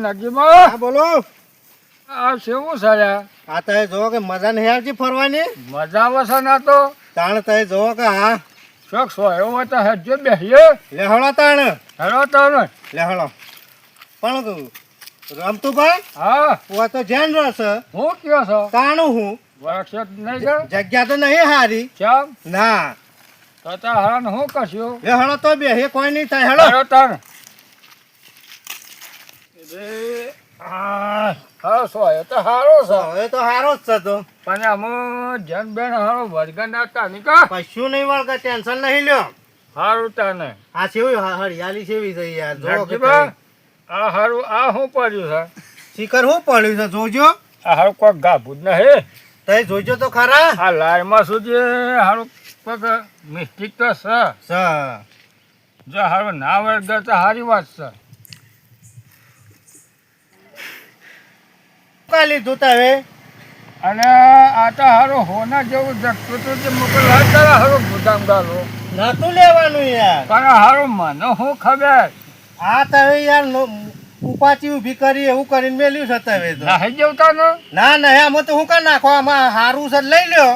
નગીમાં હા બોલો. આ શેવું છે આ તમે જોવો કે મજા નહીં આવતી ફરવાની? મજા આવે છે ના તો તાણ તમે જોવો કે હા શોખ સો એવો હોય તો હેજો બેસીએ લેહળો તાણ હેરો તો ને લેહળો. પણ રમતુભાઈ હા હું તો જેન રહેશે હું કયો છો તાણું હું વરસાદ નહીં ગયો જગ્યા તો નહીં હારી. ચમ ના તો હરણ હું કરશું લેહળો તો બે કોઈ નહીં થાય હેળો. હેરો તન હા સો એ તો સારો છે હવે તો હારો જ છે તો પણ અમે જન બેન હારો વર્ગના હતા ની કા કશું નહીં વળગે ટેન્શન નહીં લ્યો. સારું તને આ કેવી હરિયાળી કેવી છે યાર જોવો કે નગીમાં આ હારું આ શું પડ્યું છે શિખર શું પડ્યું છે જોજો. આ હારું કોઈક ગાભું જ નહીં તમે જોજો તો ખરા. આ લારમાં સુધી હારું કોઈક મિસ્ટેક તો છે જો હારું ના વર્ગ તો સારી વાત છે કા લીધું તમે? અને આ તો હારું હોના જેવું જગતું હતું જે મોકલા તારા હારું ગુદામ ગાલો નતું લેવાનું યાર. પણ હારું મને શું ખબર આ તમે યાર ઉપાચી ઊભી કરી એવું કરીને મેલ્યું છે તમે તો. નાહી જવતા ને ના ના આમાં તો હું કા નાખો આમાં હારું છે લઈ લ્યો.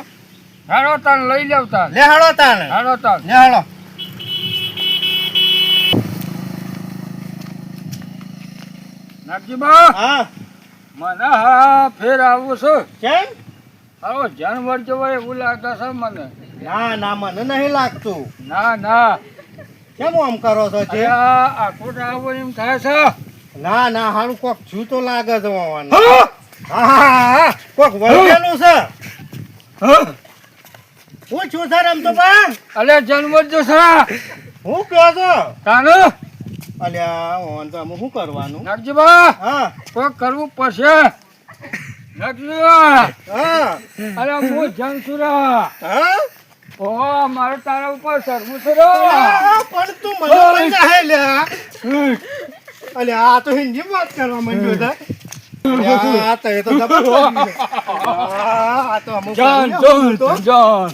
હારો તાન લઈ લેવતા લે હાલો તાને હારો તાન લે હાલો. નાગજીબા હા મને હા ફેર આવું છું કેમ? હારો જાનવર જેવો એવું લાગતા છે મને ના ના મને નહીં લાગતું. ના ના કેમ આમ કરો છો છે? આખું આવું એમ થાય છે ના ના હારું કોક છું તો લાગે છે માવાનું. હા કોક વળગેલું છે. હું છું સર રમતો બા. અલે જાનવર જો છે હું કહો છો? તાનો અલ્યા ઓન તો અમે શું કરવાનું? નાગજીબા હા કોઈ કરવું પડશે નાગજીબા હા અરે હું જંગસુરા હા ઓ મારે તારા ઉપર સરવું છે પણ તું મને લઈ જાય લ્યા. અલ્યા આ તો હિન્દી વાત કરવા માંડ્યો હતા. અલ્યા, આ તો એ તો જબરદસ્ત છે. આ તો અમુક જાન કર્યું તો. જાન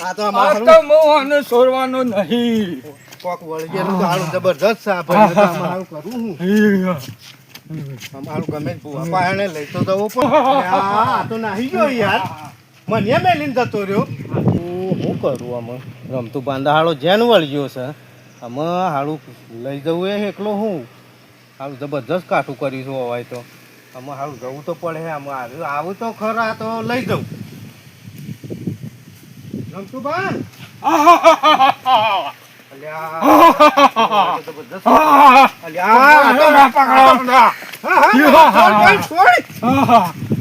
આ તો આ અમારું તો મોહને છોડવાનો નહીં કોક વળગેલું તો હારું જબરદસ્ત છે. આ ભાઈને તો આમાં હારું કરવું હું. અમારું ગમે જ ભૂવા પાયાને લઈ તો જવું પણ આ તો નાહી ગયો યાર. મને મેલીને જતો રહ્યો. હું કરું આમાં રમતું બાંધા હાળો જેન વળગ્યો છે આમાં હાળું લઈ જવું એ એકલો હું હારું જબરદસ્ત કાઠું કરીશું હોય તો આમાં હારું જવું તો પડે આમાં આવું તો ખરા તો લઈ જવું. રમતું બાંધ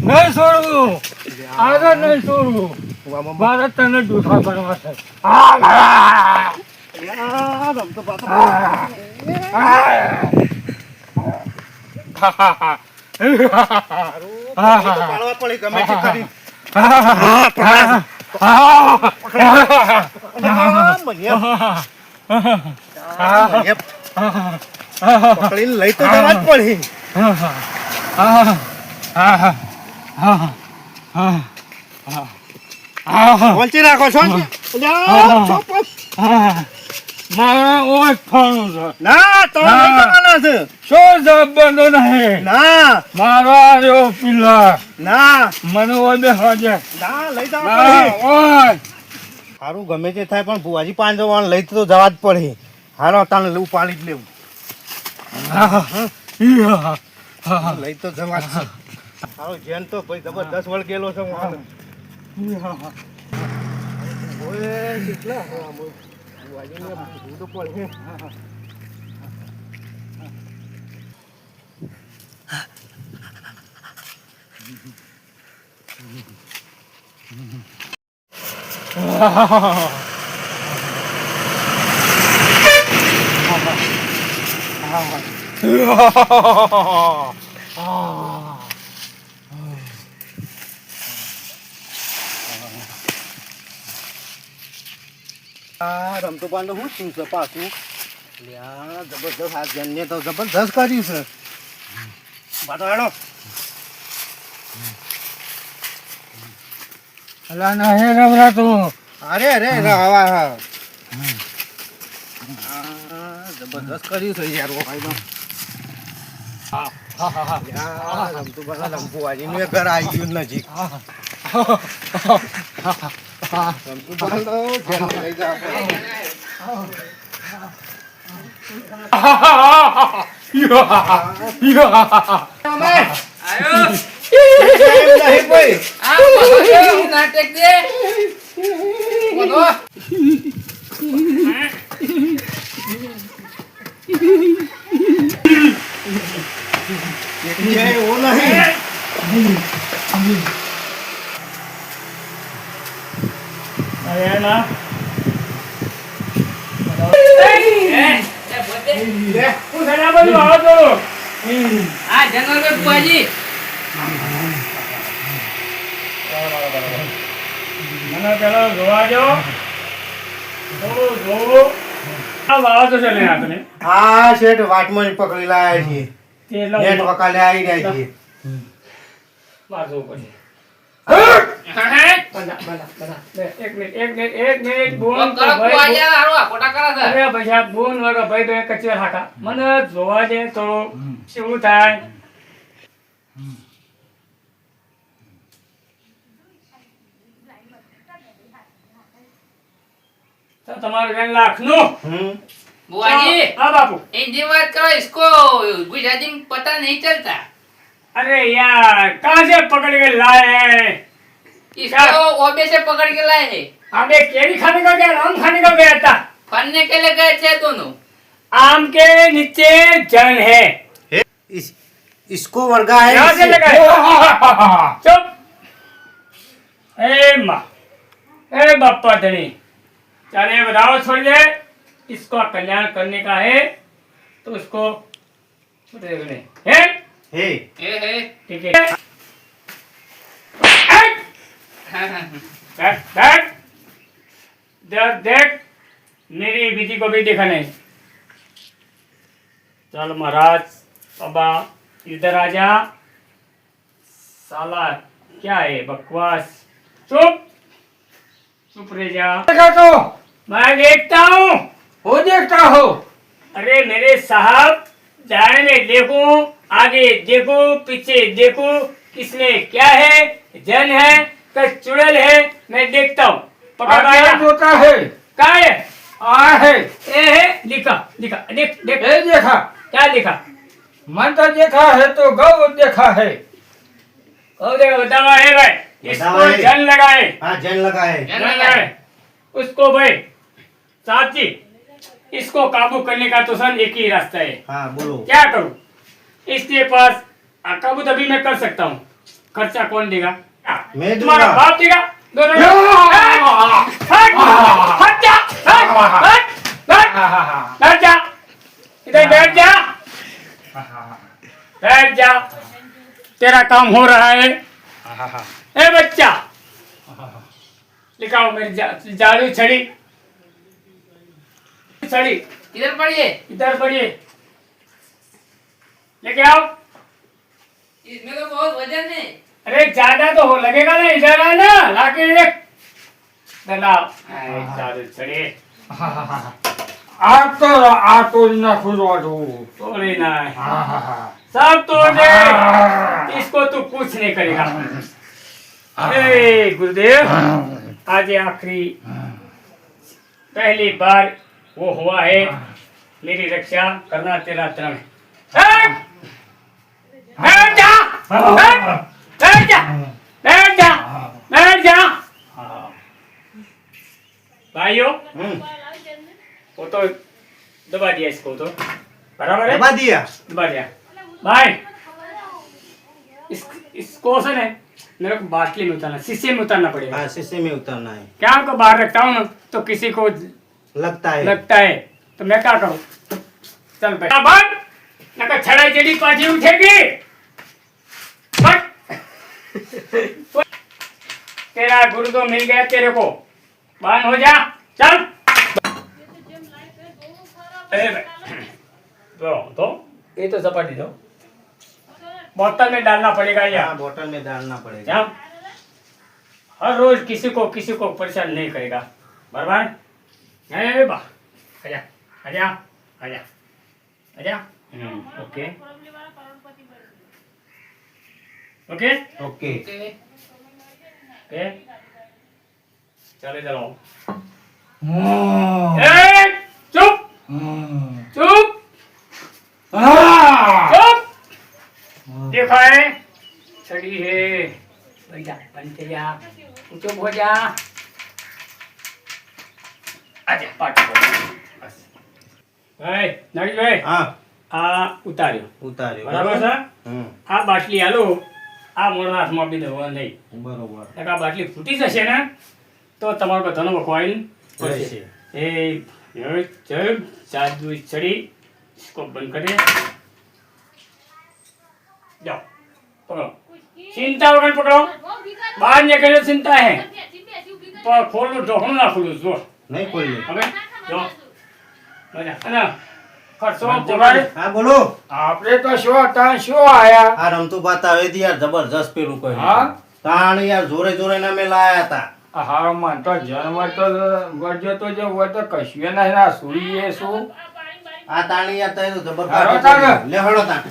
નહીં છોડવું આગળ નહીં છોડવું મારે તને દુખા કરવા છે પકડીને લઈ તો જવા જ પડી. વંચી રાખો છો મારા ઓછ ફાણું છે ના તો લઈ જવાના છે. શું જવાબ બંધો નહીં ના મારા રહ્યો પિલ્લા ના મને ઓદે હોજે ના લઈ જવા પડે. ઓય સારું ગમે તે થાય પણ ભુવાજી પાંચ જવાનું લઈ તો જવા જ પડે. હાલો તાને ઉપાડી જ લેવું. લઈ તો જવા જ છે. હાલો જેન તો ભાઈ જબરદસ્ત વળગેલો છે. ઓય કેટલા ભુવાજીને ભૂલ તો પડે. રમતો પાંડો શું શું છે પાછું? જબરદસ્ત આ જનને તો જબરદસ્ત કર્યું છે. બાતો હેડો. અલા નહીં રમરાતું અરે અરે હવા જબરદસ્ત કર્યું છે યાર. ભાઈ યા, રમતું બના રમપુવાજીનું એ ઘર આવી ગયું નજીક. રમતું બના તો ઘેર લઈ જાવ આપણે. નહીં કોઈ. નાટક દે બોલો એવું નહીં. અરે ના હું ઘણા બધું આવો તો આ જંગલ में बुआजी મને પેલો જોવા જો થોડું જોવું આ વાવ તો છે ને આપણે આ શેઠ વાટમાં પકડી લાયા છીએ. તે એટલે નેટ વકાલે આવી રહ્યા છીએ. વાંચવું પડશે એક મિનિટ બોન તો કરો ભાઈ बुआजी હારો આ ખોટા કરે છે અરે ભૈયા બોન વગર ભાઈ તો એક કચેર હાકા મને જોવા દે તો શું થાય તો તમારું 2 લાખનું बुआजी હા બાપુ हिंदी बात करो इसको गुजराती में पता नहीं चलता अरे यार कहाँ से पकड़ के लाए हैं इसको ओबे से पकड़ के लाए हैं हमें केरी खाने को गया आम खाने को गया था फलने के लिए गए थे दोनों आम के नीचे जन है इसको वर्गा है. यहाँ से लगाए चुप ए माँ ए बापा धनी चल ये बताओ छोड़ दे इसको कल्याण करने का है तो उसको है હે ठीक है बैठ बैठ देख मेरी बीती को भी देखा नहीं चल महाराज बाबा इधर आ जा साला क्या है बकवास चुप चुप रह जा देखा तो मैं देखता हूँ वो देखता हो अरे मेरे साहब जाने देखो आगे देखो पीछे देखो किसमें क्या है जन है कि चुड़ैल है मैं देखता हूँ पकड़ होता है क्या है आ है ए है लिखा लिखा देख देख देखा क्या लिखा मन तो देखा है तो गौ देखा है गौ देखा बतावा है भाई इसको बतावा है। जन लगाए હા જન લગાએ. जन जन लगाए। लगाए उसको भाई साहब जी इसको काबू करने का तो सर एक ही रास्ता है હા બોલો. क्या करूं इसके पास काबू तभी मैं कर सकता हूँ खर्चा कौन देगा मैं तुम्हारा दूंगा। बाप देगा दोनों हट, हट जा, बैठ जा इधर बैठ जा बैठ जा तेरा काम हो रहा है ए बच्चा लिखाओ मेरी जादू छड़ी छड़ी इधर पढ़िए इधर पढ़िए लेके आओ इसमें तो बहुत वजन है अरे ज्यादा तो हो लगेगा ना इधर आ ना लाके देख लाओ जादू छड़ी आ तो ना खुदवा दो तोड़े ना सब तोड़ दे इसको तू कुछ नहीं करेगा अरे गुरुदेव आज आखिरी पहली बार वो हुआ है मेरी रक्षा करना तेरा धर्म है बैठ जा बैठ जा बैठ जा बैठ जा भाइयों वो तो दबा दिया इसको तो बराबर है દબા દિયા. दबा दिया भाई इसको से है मेरे को बाटली में उतारना शीशे में उतारना पड़ेगा હા शीशे में उतरना है. क्या आपको बाहर रखता हूँ ना तो किसी को लगता है. लगता है तो मैं क्या करूँ चल भाई बंद नका छड़ाई जड़ी पाजी उठेगी बट तेरा गुरु तो मिल गया तेरे को बंद हो जा चल अरे भाई तो ये तो सपाटी दो बोतल में डालना पड़ेगा हाँ यार बोतल में डालना पड़ेगा. क्या हर रोज किसी को परेशान नहीं करेगा बराबर है बा आजा आजा आजा आजा okay okay okay okay. Okay ચાલે ચાલો હા. એ ચૂપ ચૂપ चुप देखो है छड़ी है बैठ जा बंद कर जा तू चुप हो जा आजा पाठ बस भाई नड़ी भाई હા आ उतार्यो ઉતાર્યો बराबर છે હમ આ બાટલી આલો આ મોળના હાથમાં આપી દેવા નહીં બરોબર નકર આ બાટલી ફૂટી જશે ને તો તમારો બધાનો વખવાઈન રહેશે. પડશે એ जब जादू छड़ी इसको बंद करें जाओ पकड़ो चिंता वगैरह पकड़ो बाहर निकले चिंता है पर खोल लो ढोकणું નાખું જો નહીં ખોલી હવે જો મજા અને ખર્ચો તમારે હા બોલો આપણે તો શું હતા શું આયા આ રમતું બતાવે યાર જબરજસ્ત પેલું કર્યું હા? તાણ યાર જોરે જોરે ના મેં લાયા હતા હા મન તો જન્મ તો ગરજો તો જે હોય તો કશું નહીં ના સુઈ એ શું આ તાણી યાર તય તો હારો જબરજસ્ત તાણ. લે હળો તાણ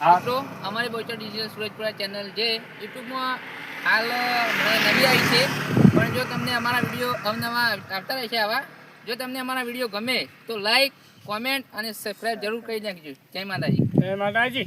મિત્રો અમારી બોચર ડિજિટલ સુરજપુરા ચેનલ જે યુટ્યુબમાં હાલ નવી આવી છે પણ જો તમને અમારા વિડીયો અવનવા આવતા રહેશે આવા જો તમને અમારા વિડીયો ગમે તો લાઈક કોમેન્ટ અને સબસ્ક્રાઇબ જરૂર કરી નાખજો જય માતાજી માતાજી